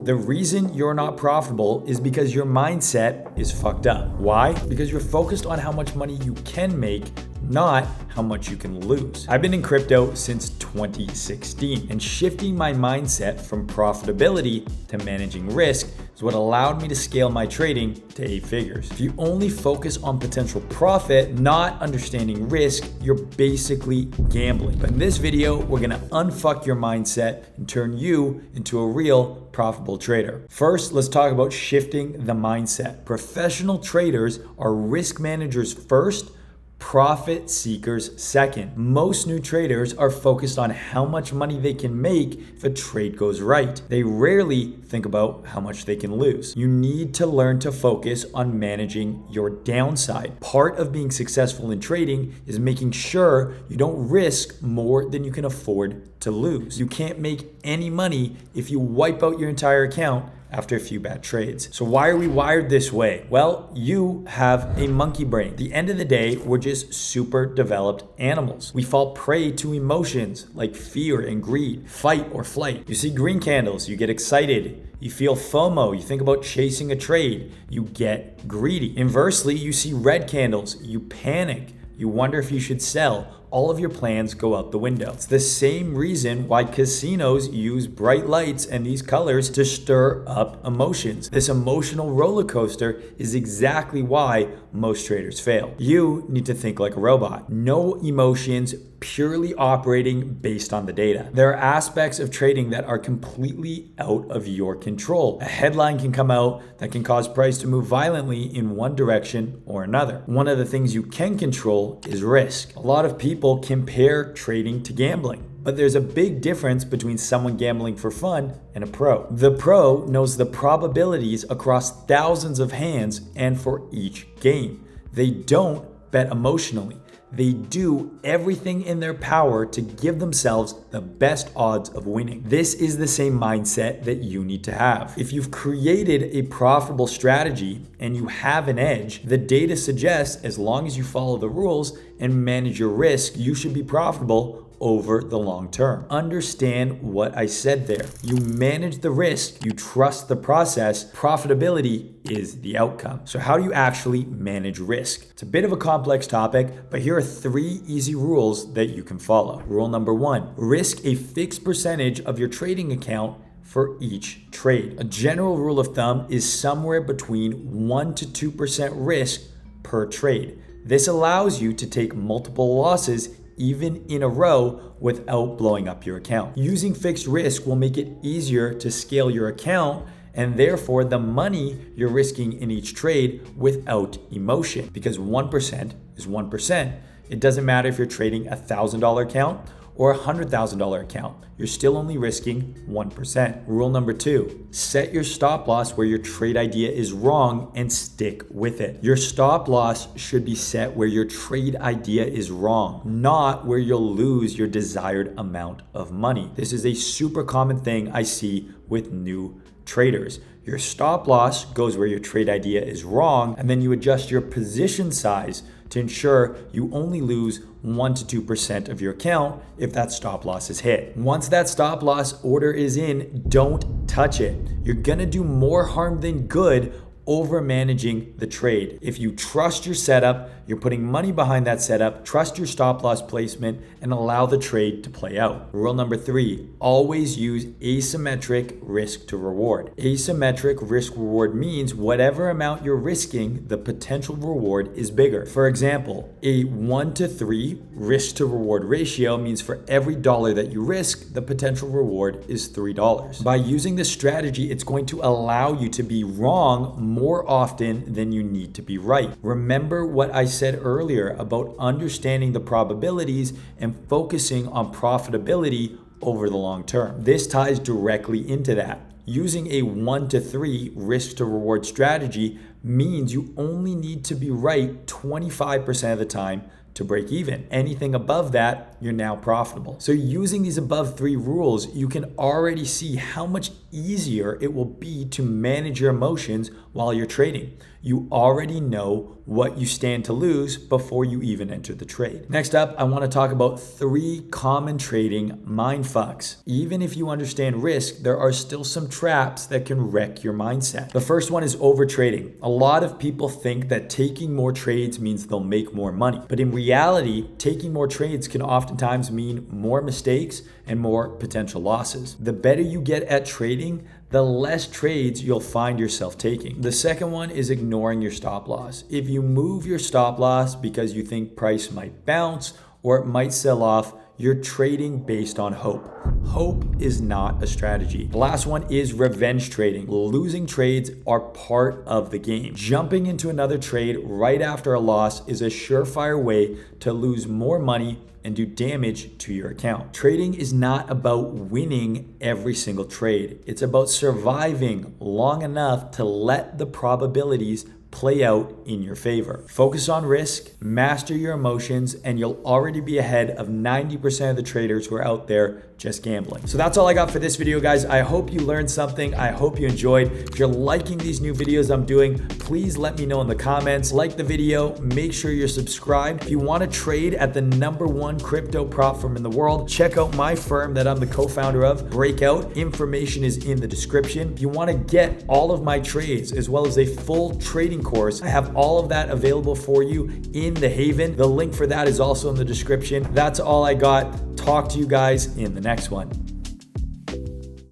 The reason you're not profitable is because your mindset is fucked up. Why? Because you're focused on how much money you can make, not how much you can lose. I've been in crypto since 2016, and shifting my mindset from profitability to managing risk is what allowed me to scale my trading to 8 figures. If you only focus on potential profit, not understanding risk, you're basically gambling. But in this video, we're gonna unfuck your mindset and turn you into a real profitable trader. First, let's talk about shifting the mindset. Professional traders are risk managers first, profit seekers second. Most new traders are focused on how much money they can make if a trade goes right. They rarely think about how much they can lose. You need to learn to focus on managing your downside. Part of being successful in trading is making sure you don't risk more than you can afford to lose. You can't make any money if you wipe out your entire account after a few bad trades. So why are we wired this way? Well, you have a monkey brain. At the end of the day, we're just super developed animals. We fall prey to emotions like fear and greed, fight or flight. You see green candles, you get excited. You feel FOMO, you think about chasing a trade, you get greedy. Inversely, you see red candles, you panic, you wonder if you should sell. All of your plans go out the window. It's the same reason why casinos use bright lights and these colors to stir up emotions. This emotional roller coaster is exactly why most traders fail. You need to think like a robot. No emotions, purely operating based on the data. There are aspects of trading that are completely out of your control. A headline can come out that can cause price to move violently in one direction or another. One of the things you can control is risk. A lot of people compare trading to gambling. But there's a big difference between someone gambling for fun and a pro. The pro knows the probabilities across thousands of hands and for each game. They don't bet emotionally. They do everything in their power to give themselves the best odds of winning. This is the same mindset that you need to have. If you've created a profitable strategy and you have an edge, the data suggests as long as you follow the rules and manage your risk, you should be profitable over the long term. Understand what I said there. You manage the risk, you trust the process, profitability is the outcome. So how do you actually manage risk? It's a bit of a complex topic, but here are 3 easy rules that you can follow. Rule number 1, risk a fixed percentage of your trading account for each trade. A general rule of thumb is somewhere between 1 to 2% risk per trade. This allows you to take multiple losses even in a row without blowing up your account. Using fixed risk will make it easier to scale your account and therefore the money you're risking in each trade without emotion, because 1% is 1%. It doesn't matter if you're trading a $1,000 account or a $100,000 account. You're still only risking 1%. Rule number 2, set your stop loss where your trade idea is wrong and stick with it. Your stop loss should be set where your trade idea is wrong, not where you'll lose your desired amount of money. This is a super common thing I see with new traders. Your stop loss goes where your trade idea is wrong, and then you adjust your position size to ensure you only lose 1 to 2% of your account if that stop loss is hit. Once that stop loss order is in, don't touch it. You're gonna do more harm than good over managing the trade. If you trust your setup, you're putting money behind that setup, trust your stop loss placement, and allow the trade to play out. Rule number 3, always use asymmetric risk to reward. Asymmetric risk reward means whatever amount you're risking, the potential reward is bigger. For example, a 1 to 3 risk to reward ratio means for every dollar that you risk, the potential reward is $3. By using this strategy, it's going to allow you to be wrong more often than you need to be right. Remember what I said earlier about understanding the probabilities and focusing on profitability over the long term. This ties directly into that. Using a 1 to 3 risk to reward strategy means you only need to be right 25% of the time to break even. Anything above that you're now profitable. So using these above 3 rules, you can already see how much easier it will be to manage your emotions while you're trading. You already know what you stand to lose before you even enter the trade. Next up, I want to talk about 3 common trading mind fucks. Even if you understand risk, there are still some traps that can wreck your mindset. The first one is over trading. A lot of people think that taking more trades means they'll make more money. But in reality, taking more trades can oftentimes mean more mistakes and more potential losses. The better you get at trading, the less trades you'll find yourself taking. The second one is ignoring your stop loss. If you move your stop loss because you think price might bounce or it might sell off, you're trading based on hope. Hope is not a strategy. The last one is revenge trading. Losing trades are part of the game. Jumping into another trade right after a loss is a surefire way to lose more money and do damage to your account. Trading is not about winning every single trade. It's about surviving long enough to let the probabilities play out in your favor. Focus on risk, master your emotions, and you'll already be ahead of 90% of the traders who are out there just gambling. So that's all I got for this video, guys. I hope you learned something. I hope you enjoyed. If you're liking these new videos I'm doing, please let me know in the comments. Like the video, make sure you're subscribed. If you want to trade at the #1 crypto prop firm in the world, check out my firm that I'm the co-founder of, Breakout. Information is in the description. If you want to get all of my trades as well as a full trading course, I have all of that available for you in the Haven. The link for that is also in the description. That's all I got. Talk to you guys in the next one.